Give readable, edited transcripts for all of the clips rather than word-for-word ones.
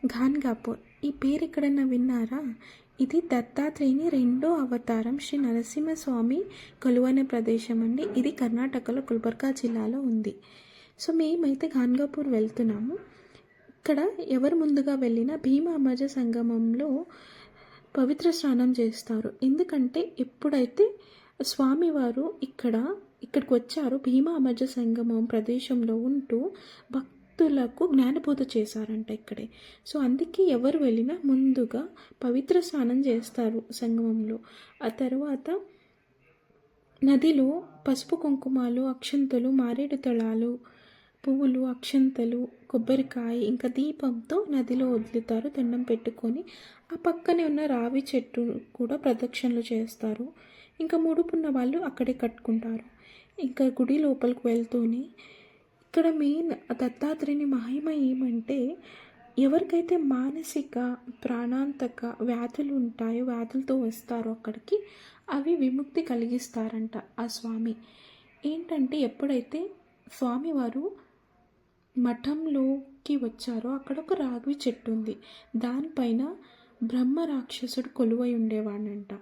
గాన్గాపూర్ ఈ పేరు ఎక్కడన్నా విన్నారా? ఇది దత్తాత్రేయుని రెండో అవతారం శ్రీ నరసింహస్వామి కొలువైన ప్రదేశం అండి. ఇది కర్ణాటకలో గుల్బర్గా జిల్లాలో ఉంది. సో మేమైతే గాన్గాపూర్ వెళ్తున్నాము. ఇక్కడ ఎవరు ముందుగా వెళ్ళినా భీమా అమర్జ సంగమంలో పవిత్ర స్నానం చేస్తారు. ఎందుకంటే ఎప్పుడైతే స్వామివారు ఇక్కడికి వచ్చారో భీమా అమర్జ సంగమం ప్రదేశంలో ఉంటూ భక్తులకు జ్ఞానబోధ చేశారంట ఇక్కడే. సో అందుకే ఎవరు వెళ్ళినా ముందుగా పవిత్ర స్నానం చేస్తారు సంగమంలో. ఆ తర్వాత నదిలో పసుపు కుంకుమాలు, అక్షంతలు, మారేడు దళాలు, పువ్వులు, అక్షంతలు, కొబ్బరికాయ ఇంకా దీపంతో నదిలో వదులుతారు దండం పెట్టుకొని. ఆ పక్కనే ఉన్న రావి చెట్టు కూడా ప్రదక్షిణలు చేస్తారు. ఇంకా ముడుపున్న వాళ్ళు అక్కడే కట్టుకుంటారు. ఇంకా గుడి లోపలికి వెళ్తూనే ఇక్కడ మెయిన్ దత్తాత్రేయుని మహిమ ఏమంటే, ఎవరికైతే మానసిక ప్రాణాంతక వ్యాధులు ఉంటాయో, వ్యాధులతో వస్తారో అక్కడికి, అవి విముక్తి కలిగిస్తారంట ఆ స్వామి. ఏంటంటే ఎప్పుడైతే స్వామివారు మఠంలోకి వచ్చారో అక్కడ ఒక రాగి చెట్టు ఉంది. దానిపైన బ్రహ్మ రాక్షసుడు కొలువై ఉండేవాడంట.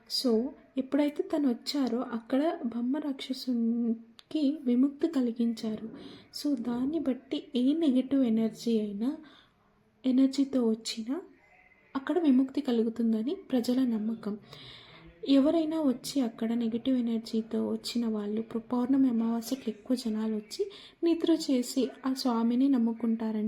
సో ఎప్పుడైతే తను వచ్చారో అక్కడ బ్రహ్మ రాక్షసునికి విముక్తి కలిగించారు. సో దాన్ని బట్టి ఏ నెగటివ్ ఎనర్జీతో వచ్చినా అక్కడ విముక్తి కలుగుతుందని ప్రజల నమ్మకం. ఎవరైనా వచ్చి అక్కడ నెగిటివ్ ఎనర్జీతో వచ్చిన వాళ్ళు పౌర్ణమి అమావాస్యకి ఎక్కువ జనాలు వచ్చి నిద్ర చేసి ఆ స్వామిని నమ్ముకుంటారండి.